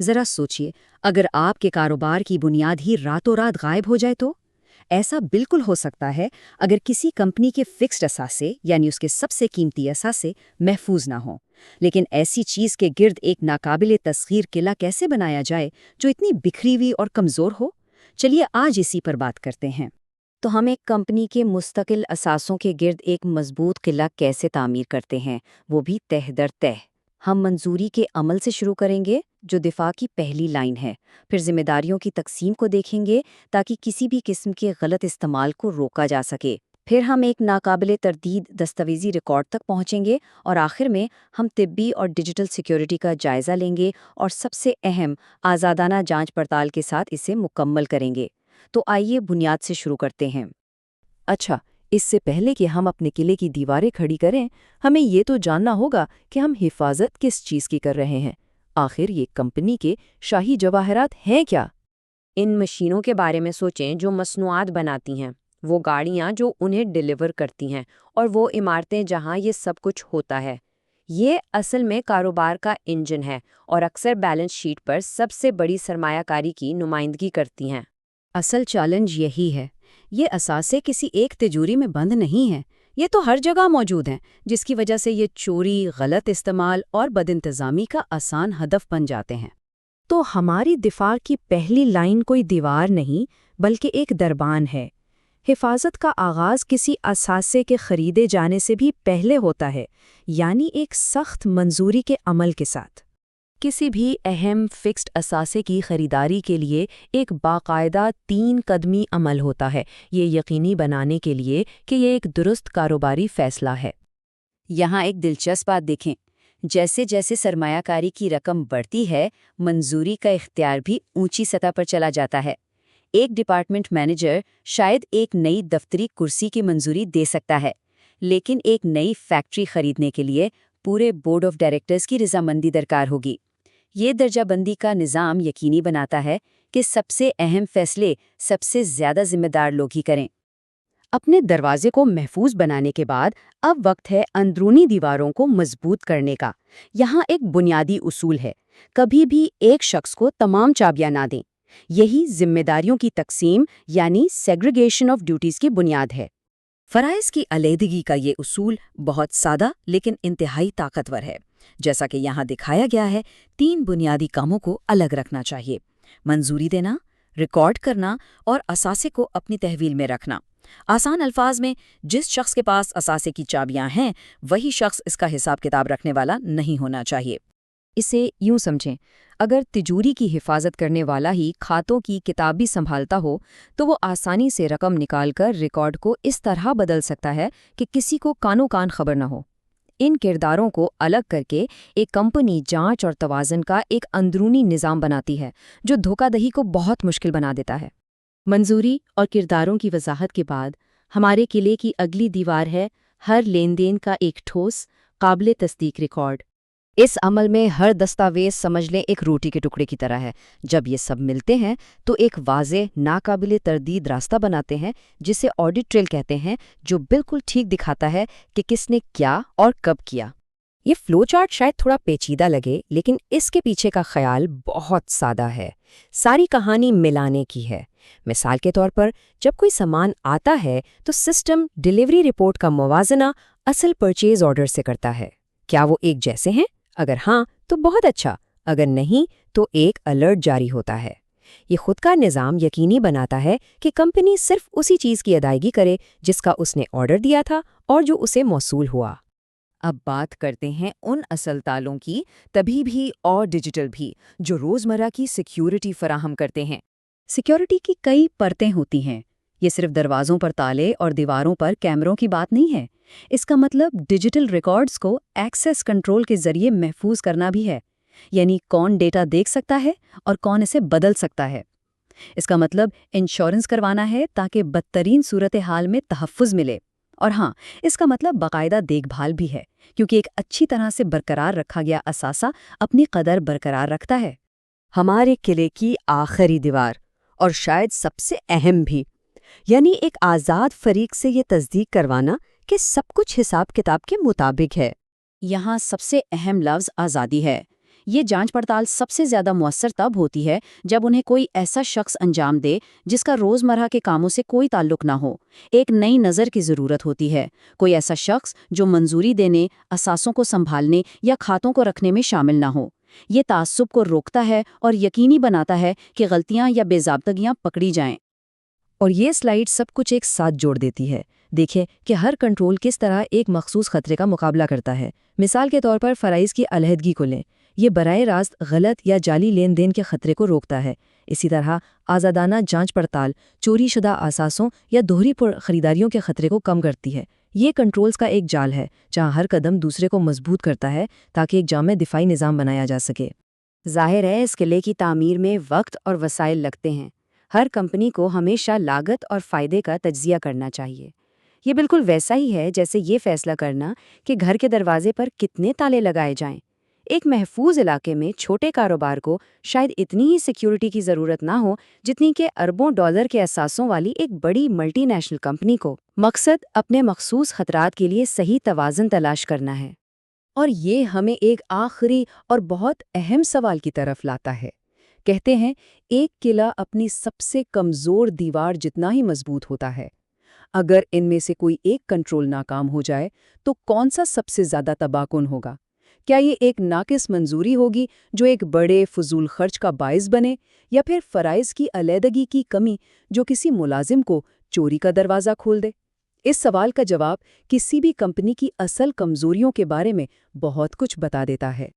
ذرا سوچئے، اگر آپ کے کاروبار کی بنیاد ہی راتوں رات غائب ہو جائے تو؟ ایسا بالکل ہو سکتا ہے اگر کسی کمپنی کے فکسڈ اثاثے یعنی اس کے سب سے قیمتی اثاثے محفوظ نہ ہوں۔ لیکن ایسی چیز کے گرد ایک ناقابل تسخیر قلعہ کیسے بنایا جائے جو اتنی بکھری ہوئی اور کمزور ہو؟ چلیے آج اسی پر بات کرتے ہیں۔ تو ہم ایک کمپنی کے مستقل اثاثوں کے گرد ایک مضبوط قلعہ کیسے تعمیر کرتے ہیں، وہ بھی تہ در تہ۔ ہم منظوری کے عمل سے شروع کریں گے جو دفاع کی پہلی لائن ہے، پھر ذمہ داریوں کی تقسیم کو دیکھیں گے تاکہ کسی بھی قسم کے غلط استعمال کو روکا جا سکے، پھر ہم ایک ناقابل تردید دستاویزی ریکارڈ تک پہنچیں گے، اور آخر میں ہم طبی اور ڈیجیٹل سیکیورٹی کا جائزہ لیں گے اور سب سے اہم آزادانہ جانچ پڑتال کے ساتھ اسے مکمل کریں گے۔ تو آئیے بنیاد سے شروع کرتے ہیں۔ اچھا، اس سے پہلے کہ ہم اپنے قلعے کی دیواریں کھڑی کریں، ہمیں یہ تو جاننا ہوگا کہ ہم حفاظت کس چیز کی کر رہے ہیں۔ آخر یہ کمپنی کے شاہی جواہرات ہیں کیا؟ ان مشینوں کے بارے میں سوچیں جو مصنوعات بناتی ہیں، وہ گاڑیاں جو انہیں ڈیلیور کرتی ہیں، اور وہ عمارتیں جہاں یہ سب کچھ ہوتا ہے۔ یہ اصل میں کاروبار کا انجن ہے اور اکثر بیلنس شیٹ پر سب سے بڑی سرمایہ کاری کی نمائندگی کرتی ہیں۔ اصل چیلنج یہی ہے، یہ اثاثے کسی ایک تجوری میں بند نہیں ہیں، یہ تو ہر جگہ موجود ہیں، جس کی وجہ سے یہ چوری، غلط استعمال اور بد انتظامی کا آسان ہدف بن جاتے ہیں۔ تو ہماری دفاع کی پہلی لائن کوئی دیوار نہیں بلکہ ایک دربان ہے۔ حفاظت کا آغاز کسی اثاثے کے خریدے جانے سے بھی پہلے ہوتا ہے، یعنی ایک سخت منظوری کے عمل کے ساتھ۔ کسی بھی اہم فکسڈ اثاثے کی خریداری کے لیے ایک باقاعدہ 3 قدمی عمل ہوتا ہے، یہ یقینی بنانے کے لیے کہ یہ ایک درست کاروباری فیصلہ ہے۔ یہاں ایک دلچسپ بات دیکھیں، جیسے جیسے سرمایہ کاری کی رقم بڑھتی ہے، منظوری کا اختیار بھی اونچی سطح پر چلا جاتا ہے۔ ایک ڈپارٹمنٹ مینیجر شاید ایک نئی دفتری کرسی کی منظوری دے سکتا ہے، لیکن ایک نئی فیکٹری خریدنے کے لیے پورے بورڈ آف ڈائریکٹرز کی رضامندی درکار ہوگی۔ یہ درجہ بندی کا نظام یقینی بناتا ہے کہ سب سے اہم فیصلے سب سے زیادہ ذمہ دار لوگ ہی کریں۔ اپنے دروازے کو محفوظ بنانے کے بعد اب وقت ہے اندرونی دیواروں کو مضبوط کرنے کا۔ یہاں ایک بنیادی اصول ہے، کبھی بھی ایک شخص کو تمام چابیاں نہ دیں۔ یہی ذمہ داریوں کی تقسیم یعنی سیگریگیشن آف ڈیوٹیز کی بنیاد ہے۔ فرائض کی علیحدگی کا یہ اصول بہت سادہ لیکن انتہائی طاقتور ہے۔ جیسا کہ یہاں دکھایا گیا ہے، 3 بنیادی کاموں کو الگ رکھنا چاہیے: منظوری دینا، ریکارڈ کرنا اور اثاثے کو اپنی تحویل میں رکھنا۔ آسان الفاظ میں، جس شخص کے پاس اثاثے کی چابیاں ہیں، وہی شخص اس کا حساب کتاب رکھنے والا نہیں ہونا چاہیے۔ اسے یوں سمجھیں، اگر تجوری کی حفاظت کرنے والا ہی کھاتوں کی کتاب بھی سنبھالتا ہو، تو وہ آسانی سے رقم نکال کر ریکارڈ کو اس طرح بدل سکتا ہے کہ کسی کو کانوں کان خبر نہ ہو۔ ان کرداروں کو الگ کر کے ایک کمپنی جانچ اور توازن کا ایک اندرونی نظام بناتی ہے جو دھوکہ دہی کو بہت مشکل بنا دیتا ہے۔ منظوری اور کرداروں کی وضاحت کے بعد ہمارے قلعے کی اگلی دیوار ہے ہر لین دین کا ایک ٹھوس، قابل تصدیق ریکارڈ۔ اس عمل میں ہر دستاویز سمجھ لیں ایک روٹی کے ٹکڑے کی طرح ہے۔ جب یہ سب ملتے ہیں تو ایک واضح، ناقابل تردید راستہ بناتے ہیں جسے آڈٹ ٹریل کہتے ہیں، جو بالکل ٹھیک دکھاتا ہے کہ کس نے کیا اور کب کیا۔ یہ فلو چارٹ شاید تھوڑا پیچیدہ لگے، لیکن اس کے پیچھے کا خیال بہت سادہ ہے۔ ساری کہانی ملانے کی ہے۔ مثال کے طور پر، جب کوئی سامان آتا ہے تو سسٹم ڈیلیوری رپورٹ کا موازنہ اصل پرچیز آرڈر سے کرتا ہے۔ کیا وہ ایک جیسے ہیں؟ اگر ہاں تو بہت اچھا، اگر نہیں تو ایک الرٹ جاری ہوتا ہے۔ یہ خود کا نظام یقینی بناتا ہے کہ کمپنی صرف اسی چیز کی ادائیگی کرے جس کا اس نے آرڈر دیا تھا اور جو اسے موصول ہوا۔ اب بات کرتے ہیں ان اصل تالوں کی، تبھی بھی اور ڈیجیٹل بھی، جو روزمرہ کی سیکیورٹی فراہم کرتے ہیں۔ سیکیورٹی کی کئی پرتیں ہوتی ہیں۔ یہ صرف دروازوں پر تالے اور دیواروں پر کیمروں کی بات نہیں ہے۔ اس کا مطلب ڈیجیٹل ریکارڈز کو ایکسیس کنٹرول کے ذریعے محفوظ کرنا بھی ہے، یعنی کون ڈیٹا دیکھ سکتا ہے اور کون اسے بدل سکتا ہے۔ اس کا مطلب انشورنس کروانا ہے تاکہ بدترین صورتحال میں تحفظ ملے۔ اور ہاں، اس کا مطلب باقاعدہ دیکھ بھال بھی ہے، کیونکہ ایک اچھی طرح سے برقرار رکھا گیا اثاثہ اپنی قدر برقرار رکھتا ہے۔ ہمارے قلعے کی آخری دیوار، اور شاید سب سے اہم بھی، یعنی ایک آزاد فریق سے یہ تصدیق کروانا کہ سب کچھ حساب کتاب کے مطابق ہے۔ یہاں سب سے اہم لفظ آزادی ہے۔ یہ جانچ پڑتال سب سے زیادہ مؤثر تب ہوتی ہے جب انہیں کوئی ایسا شخص انجام دے جس کا روزمرہ کے کاموں سے کوئی تعلق نہ ہو۔ ایک نئی نظر کی ضرورت ہوتی ہے، کوئی ایسا شخص جو منظوری دینے، اثاثوں کو سنبھالنے یا کھاتوں کو رکھنے میں شامل نہ ہو۔ یہ تعصب کو روکتا ہے اور یقینی بناتا ہے کہ غلطیاں یا بے ضابطگیاں پکڑی جائیں۔ اور یہ سلائیڈ سب کچھ ایک ساتھ جوڑ دیتی ہے۔ دیکھیں کہ ہر کنٹرول کس طرح ایک مخصوص خطرے کا مقابلہ کرتا ہے۔ مثال کے طور پر فرائض کی علیحدگی کو لیں، یہ براہ راست غلط یا جعلی لین دین کے خطرے کو روکتا ہے۔ اسی طرح آزادانہ جانچ پڑتال چوری شدہ اثاثوں یا دوہری خریداریوں کے خطرے کو کم کرتی ہے۔ یہ کنٹرولز کا ایک جال ہے جہاں ہر قدم دوسرے کو مضبوط کرتا ہے تاکہ ایک جامع دفاعی نظام بنایا جا سکے۔ ظاہر ہے اس قلعے کی تعمیر میں وقت اور وسائل لگتے ہیں۔ ہر کمپنی کو ہمیشہ لاگت اور فائدے کا تجزیہ کرنا چاہیے۔ یہ بالکل ویسا ہی ہے جیسے یہ فیصلہ کرنا کہ گھر کے دروازے پر کتنے تالے لگائے جائیں۔ ایک محفوظ علاقے میں چھوٹے کاروبار کو شاید اتنی ہی سیکیورٹی کی ضرورت نہ ہو جتنی کہ اربوں ڈالر کے اثاثوں والی ایک بڑی ملٹی نیشنل کمپنی کو۔ مقصد اپنے مخصوص خطرات کے لیے صحیح توازن تلاش کرنا ہے۔ اور یہ ہمیں ایک آخری اور بہت اہم سوال کی طرف لاتا ہے۔ کہتے ہیں ایک قلعہ اپنی سب سے کمزور دیوار جتنا ہی مضبوط ہوتا ہے۔ اگر ان میں سے کوئی ایک کنٹرول ناکام ہو جائے تو کون سا سب سے زیادہ تباہ کن ہوگا؟ کیا یہ ایک ناقص منظوری ہوگی جو ایک بڑے فضول خرچ کا باعث بنے، یا پھر فرائض کی علیحدگی کی کمی جو کسی ملازم کو چوری کا دروازہ کھول دے؟ اس سوال کا جواب کسی بھی کمپنی کی اصل کمزوریوں کے بارے میں بہت کچھ بتا دیتا ہے۔